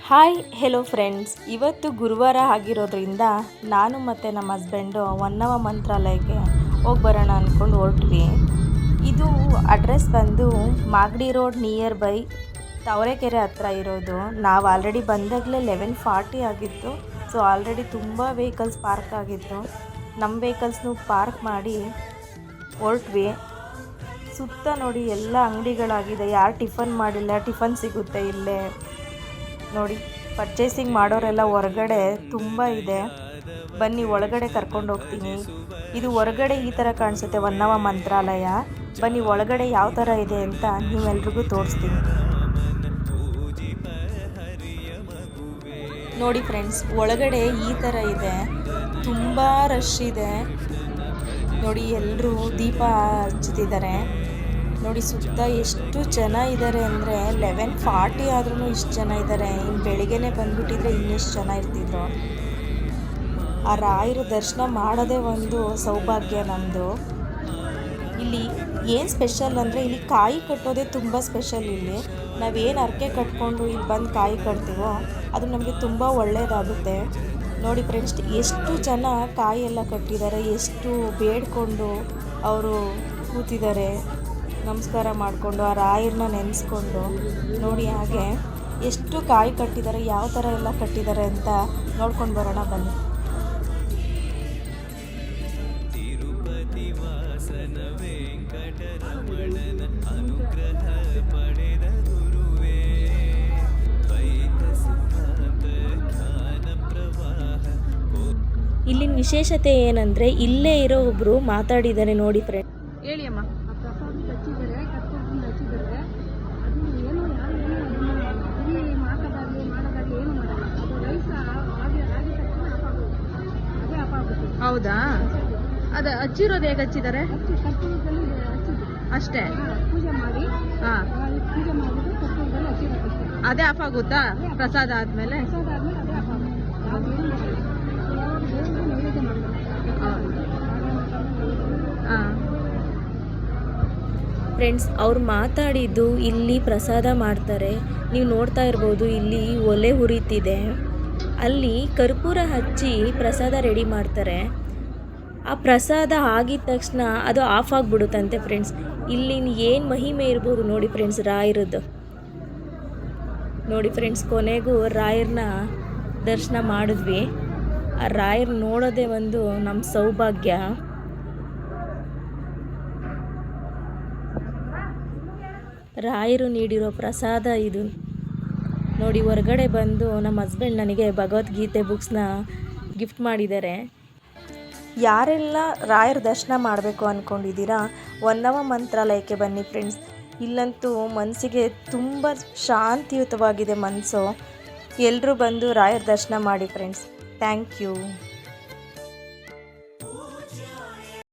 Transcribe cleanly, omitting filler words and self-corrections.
Hi hello friends, ಇವತ್ತು ಗುರುವಾರ ಆಗಿರೋದ್ರಿಂದ ನಾನು ಮತ್ತು ನಮ್ಮ ಹಸ್ಬೆಂಡು ಹೊನ್ನವ ಮಂತ್ರಾಲಯಕ್ಕೆ ಹೋಗಿ ಬರೋಣ ಅಂದ್ಕೊಂಡು ಹೊರಟ್ವಿ. ಇದು ಅಡ್ರೆಸ್ ಬಂದು Magadi road near by Tavarekere ಹತ್ರ ಇರೋದು. ನಾವು ಆಲ್ರೆಡಿ ಬಂದಾಗಲೇ 11:40 ಆಗಿತ್ತು. ಸೊ ಆಲ್ರೆಡಿ ತುಂಬ ವೆಹಿಕಲ್ಸ್ ಪಾರ್ಕ್ ಆಗಿತ್ತು. ನಮ್ಮ ವೆಹಿಕಲ್ಸ್ನು ಪಾರ್ಕ್ ಮಾಡಿ ಹೊರಟ್ವಿ. ಸುತ್ತ ನೋಡಿ ಎಲ್ಲ ಅಂಗಡಿಗಳಾಗಿದೆ. ಯಾರು ಟಿಫನ್ ಮಾಡಿಲ್ಲ, ಟಿಫನ್ ಸಿಗುತ್ತೆ ಇಲ್ಲೇ ನೋಡಿ. ಪರ್ಚೇಸಿಂಗ್ ಮಾಡೋರೆಲ್ಲ ಹೊರಗಡೆ ತುಂಬ ಇದೆ. ಬನ್ನಿ ಒಳಗಡೆ ಕರ್ಕೊಂಡು ಹೋಗ್ತೀನಿ. ಇದು ಹೊರಗಡೆ ಈ ಥರ ಕಾಣಿಸುತ್ತೆ ಹೊನ್ನವ ಮಂತ್ರಾಲಯ. ಬನ್ನಿ ಒಳಗಡೆ ಯಾವ ಥರ ಇದೆ ಅಂತ ನೀವೆಲ್ರಿಗೂ ತೋರಿಸ್ತೀನಿ. ನೋಡಿ ಫ್ರೆಂಡ್ಸ್, ಒಳಗಡೆ ಈ ಥರ ಇದೆ. ತುಂಬ ರಶ್ ಇದೆ ನೋಡಿ. ಎಲ್ಲರೂ ದೀಪ ಹಚ್ಚುತ್ತಿದ್ದಾರೆ ನೋಡಿ. ಸುತ್ತ ಎಷ್ಟು ಜನ ಇದ್ದಾರೆ ಅಂದರೆ 11:40 ಆದ್ರೂ ಇಷ್ಟು ಜನ ಇದ್ದಾರೆ. ಇನ್ನು ಬೆಳಿಗ್ಗೆನೇ ಬಂದುಬಿಟ್ಟಿದ್ರೆ ಇನ್ನೆಷ್ಟು ಜನ ಇರ್ತಿದ್ರು. ಆ ರಾಯರ ದರ್ಶನ ಮಾಡೋದೇ ಒಂದು ಸೌಭಾಗ್ಯ ನಮ್ಮದು. ಇಲ್ಲಿ ಏನು ಸ್ಪೆಷಲ್ ಅಂದರೆ ಇಲ್ಲಿ ಕಾಯಿ ಕಟ್ಟೋದೇ ತುಂಬ ಸ್ಪೆಷಲ್. ಇಲ್ಲಿ ನಾವೇನು ಹರಕೆ ಕಟ್ಕೊಂಡು ಇಲ್ಲಿ ಬಂದು ಕಾಯಿ ಕಟ್ತೀವೋ ಅದು ನಮಗೆ ತುಂಬ ಒಳ್ಳೆಯದಾಗುತ್ತೆ. ನೋಡಿ ಫ್ರೆಂಡ್ಸ್, ಎಷ್ಟು ಜನ ಕಾಯಿ ಎಲ್ಲ ಕಟ್ಟಿದ್ದಾರೆ, ಎಷ್ಟು ಬೇಡ್ಕೊಂಡು ಅವರು ಕೂತಿದ್ದಾರೆ ನಮಸ್ಕಾರ ಮಾಡಿಕೊಂಡು, ಆ ರಾಯರನ್ನ ನೆನೆಸ್ಕೊಂಡು. ನೋಡಿ ಹಾಗೆ ಎಷ್ಟು ಕಾಯಿ ಕಟ್ಟಿದ್ದಾರೆ, ಯಾವ ಥರ ಎಲ್ಲ ಕಟ್ಟಿದ್ದಾರೆ ಅಂತ ನೋಡ್ಕೊಂಡು ಬರೋಣ ಬನ್ನಿ. ಇಲ್ಲಿನ ವಿಶೇಷತೆ ಏನಂದರೆ ಇಲ್ಲೇ ಇರೋ ಒಬ್ಬರು ಮಾತಾಡಿದ್ದಾರೆ ನೋಡಿ ಫ್ರೆಂಡ್. ಹೇಳಿ ಅಮ್ಮ. ಹಚ್ಚಿದ್ದಾರೆ, ಕಟ್ಕೊಂಡು ಹಚ್ಚಿದ್ದಾರೆ. ಅದು ಏನು ಯಾರು ಏನು ಮಾತಾಡೋದಾಗಲಿ ಮಾಡೋದಾಗಲಿ ಏನು ಮಾಡಲ್ಲ. ಅದು ರೈಸ್ ಆಗಿದ ತಕ್ಷಣ ಅದೇ ಆಫ್ ಆಗುತ್ತೆ. ಹೌದಾ? ಅದು ಹಚ್ಚಿರೋದು ಹೇಗೆ ಹಚ್ಚಿದ್ದಾರೆ? ಕರ್ಪೂರದಲ್ಲಿ ಹಚ್ಚಿದ್ರು ಅಷ್ಟೇ. ಪೂಜೆ ಮಾಡಿ ಪೂಜೆ ಮಾಡಿದ್ರೆ ಕರ್ಪೂರದಲ್ಲಿ ಹಚ್ಚಿರೋದಷ್ಟೇ. ಅದೇ ಆಫ್ ಆಗುತ್ತಾ? ಪ್ರಸಾದ ಆದಮೇಲೆ ಅದೇ ಆಫ್ ಆಗುತ್ತೆ. ಯಾವ್ದು ಏನು ಮಾಡಲ್ಲ. ಯಾವಾಗ ದೇವರಿಗೆ ನೈವೇದ್ಯ ಮಾಡಬೇಕು. ಫ್ರೆಂಡ್ಸ್, ಅವ್ರು ಮಾತಾಡಿದ್ದು ಇಲ್ಲಿ ಪ್ರಸಾದ ಮಾಡ್ತಾರೆ. ನೀವು ನೋಡ್ತಾ ಇರ್ಬೋದು, ಇಲ್ಲಿ ಒಲೆ ಉರಿತಿದೆ. ಅಲ್ಲಿ ಕರ್ಪೂರ ಹಚ್ಚಿ ಪ್ರಸಾದ ರೆಡಿ ಮಾಡ್ತಾರೆ. ಆ ಪ್ರಸಾದ ಆಗಿದ ತಕ್ಷಣ ಅದು ಆಫ್ ಆಗಿಬಿಡುತ್ತಂತೆ ಫ್ರೆಂಡ್ಸ್. ಇಲ್ಲಿನ ಏನು ಮಹಿಮೆ ಇರ್ಬೋದು ನೋಡಿ ಫ್ರೆಂಡ್ಸ್ ರಾಯರದ್ದು. ನೋಡಿ ಫ್ರೆಂಡ್ಸ್, ಕೊನೆಗೂ ರಾಯರನ್ನ ದರ್ಶನ ಮಾಡಿದ್ವಿ. ಆ ರಾಯರ್ ನೋಡೋದೇ ಒಂದು ನಮ್ಮ ಸೌಭಾಗ್ಯ. ರಾಯರು ನೀಡಿರೋ ಪ್ರಸಾದ ಇದು ನೋಡಿ. ಹೊರಗಡೆ ಬಂದು ನಮ್ಮ ಹಸ್ಬೆಂಡ್ ನನಗೆ ಭಗವದ್ಗೀತೆ ಬುಕ್ಸ್ನ ಗಿಫ್ಟ್ ಮಾಡಿದ್ದಾರೆ. ಯಾರೆಲ್ಲ ರಾಯರ ದರ್ಶನ ಮಾಡಬೇಕು ಅಂದ್ಕೊಂಡಿದ್ದೀರಾ ಹೊನ್ನವ ಮಂತ್ರಾಲಯಕ್ಕೆ ಬನ್ನಿ ಫ್ರೆಂಡ್ಸ್. ಇಲ್ಲಂತೂ ಮನಸ್ಸಿಗೆ ತುಂಬ ಶಾಂತಿಯುತವಾಗಿದೆ ಮನಸ್ಸು. ಎಲ್ಲರೂ ಬಂದು ರಾಯರ ದರ್ಶನ ಮಾಡಿ ಫ್ರೆಂಡ್ಸ್. Thank you.